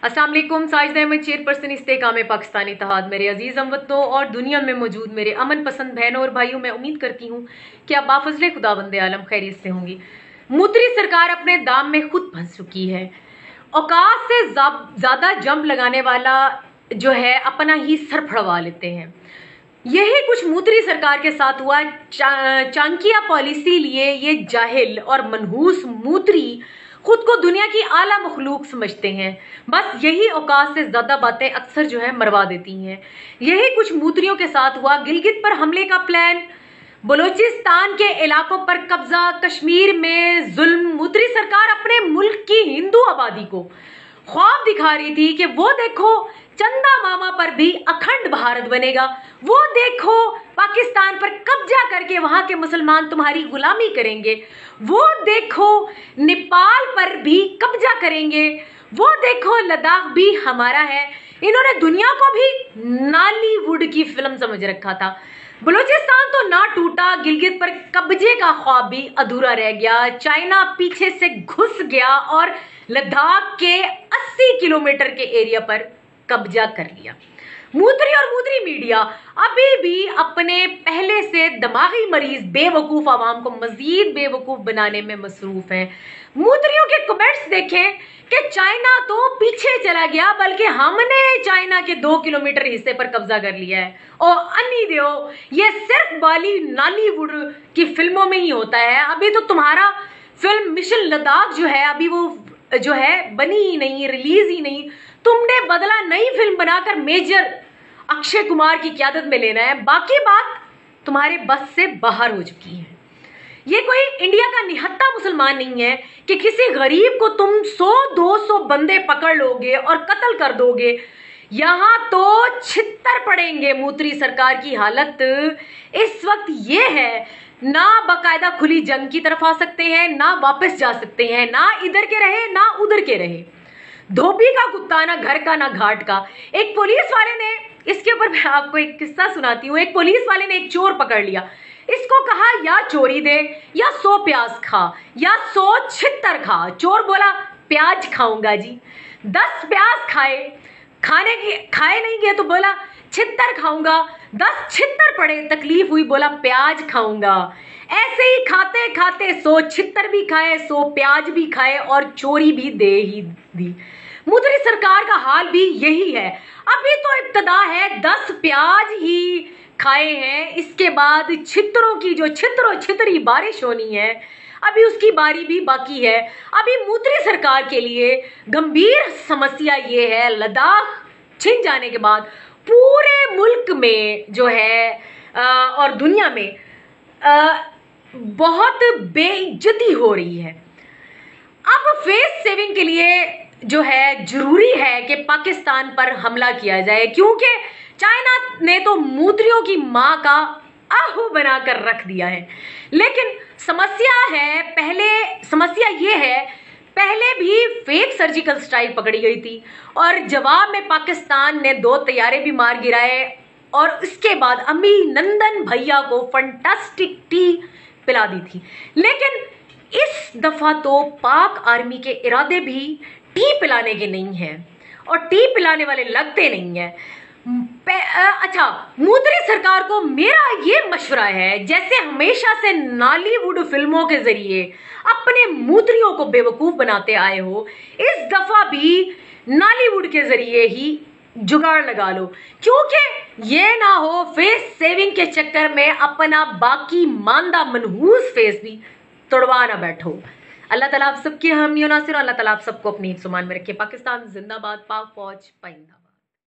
अस्सलाम वालेकुम। साजिद अहमद, चेयरपर्सन इस्तेकाम पाकिस्तानी इत्तेहाद। मेरे अजीज हमवतनों और दुनिया में मौजूद मेरे अमन पसंद बहनों और भाइयों, मैं उम्मीद करती हूँ कि आप बाफजले खुदावंद आलम खैरियत से होंगी। मूत्री सरकार अपने दाम में खुद फंस चुकी है। औकात से ज्यादा जंप लगाने वाला जो है अपना ही सर फड़वा लेते हैं। यही कुछ मूत्री सरकार के साथ हुआ। चाणक्य पॉलिसी लिए ये जाहिल और मनहूस मूत्री खुद को दुनिया की आला मखलूक समझते हैं। बस यही औकात से ज्यादा बातें अक्सर जो है मरवा देती हैं। यही कुछ मूत्रियों के साथ हुआ। गिलगित पर हमले का प्लान, बलोचिस्तान के इलाकों पर कब्जा, कश्मीर में जुल्म। मूत्री सरकार अपने मुल्क की हिंदू आबादी को ख्वाब दिखा रही थी कि वो देखो चंदा मामा पर भी अखंड भारत बनेगा, वो देखो पाकिस्तान पर कब्जा करके वहां के मुसलमान तुम्हारी गुलामी करेंगे, वो देखो नेपाल पर भी कब्जा करेंगे, वो देखो लद्दाख भी हमारा है। इन्होंने दुनिया को भी नॉलीवुड की फिल्म समझ रखा था। बलूचिस्तान तो ना टूटा, गिलगित पर कब्जे का ख्वाब भी अधूरा रह गया। चाइना पीछे से घुस गया और लद्दाख के 80 किलोमीटर के एरिया पर कब्जा कर लिया। मूत्री और मूत्री मीडिया अभी भी अपने पहले से दिमागी मरीज बेवकूफ आवाम को मजीद बेवकूफ बनाने में मसरूफ हैं। मूत्रियों के कमेंट्स देखें कि चाइना तो पीछे चला गया, बल्कि हमने चाइना के 2 किलोमीटर हिस्से पर कब्जा कर लिया है। और अन्नी दो, ये सिर्फ नॉलीवुड की फिल्मों में ही होता है। अभी तो तुम्हारा फिल्म मिशन लद्दाख जो है अभी वो जो है बनी ही नहीं, रिलीज ही नहीं। तुमने बदला नई फिल्म बनाकर मेजर अक्षय कुमार की क़यादत में लेना है। बाकी बात तुम्हारे बस से बाहर हो चुकी है। ये कोई इंडिया का निहत्था मुसलमान नहीं है कि किसी गरीब को तुम 100-200 बंदे पकड़ लोगे और कत्ल कर दोगे। यहां तो छित्तर पड़ेंगे। मूत्री सरकार की हालत इस वक्त ये है, ना बाकायदा खुली जंग की तरफ आ सकते हैं, ना वापस जा सकते हैं, ना इधर के रहे ना उधर के रहे। धोबी का कुत्ता, ना घर का ना घाट का। एक पुलिस वाले ने, इसके ऊपर मैं आपको एक किस्सा सुनाती हूँ। एक पुलिस वाले ने एक चोर पकड़ लिया। इसको कहा या चोरी दे या 100 प्याज खा या 100 छित्तर खा। चोर बोला प्याज खाऊंगा जी। 10 प्याज खाए नहीं गए तो बोला छित्तर खाऊंगा। 10 छित्तर पड़े, तकलीफ हुई, बोला प्याज खाऊंगा। ऐसे ही खाते खाते 100 छित्तर भी खाए, 100 प्याज भी खाए और चोरी भी दे ही दी। मूत्री सरकार का हाल भी यही है। अभी तो इब्तदा है, 10 प्याज ही खाए हैं, इसके बाद छित्तरों की जो छितरी बारिश होनी है अभी उसकी बारी भी बाकी है। अभी मूत्री सरकार के लिए गंभीर समस्या ये है, लद्दाख छिन जाने के बाद पूरे मुल्क में जो है और दुनिया में बहुत बेइज्जती हो रही है। अब फेस सेविंग के लिए जो है जरूरी है कि पाकिस्तान पर हमला किया जाए, क्योंकि चाइना ने तो मूत्रियों की मां का आहू बनाकर रख दिया है। लेकिन समस्या ये है, पहले भी फेक सर्जिकल स्ट्राइक पकड़ी गई थी और जवाब में पाकिस्तान ने 2 तैयारे भी मार गिराए और इसके बाद अभिनंदन भैया को फंटास्टिक टी पिला दी थी। लेकिन इस दफा तो पाक आर्मी के इरादे भी टी पिलाने के नहीं हैं और टी पिलाने वाले लगते नहीं हैं। अच्छा, मूत्री सरकार को मेरा ये मशवरा है, जैसे हमेशा से नॉलीवुड फिल्मों के जरिए अपने मूत्रियों को बेवकूफ बनाते आए हो, इस दफा भी नॉलीवुड के जरिए ही जुगाड़ लगा लो, क्योंकि ये ना हो फेस सेविंग के चक्कर में अपना बाकी मांदा मनहूस फेस भी तोड़वा ना बैठो। अल्लाह ताला आप सबकी हामी नासिर, अल्लाह ताला आप सबको अपनी हिफ्ज़-ओ-मान में रखे। पाकिस्तान जिंदाबाद, पाक फौज पाइंदा।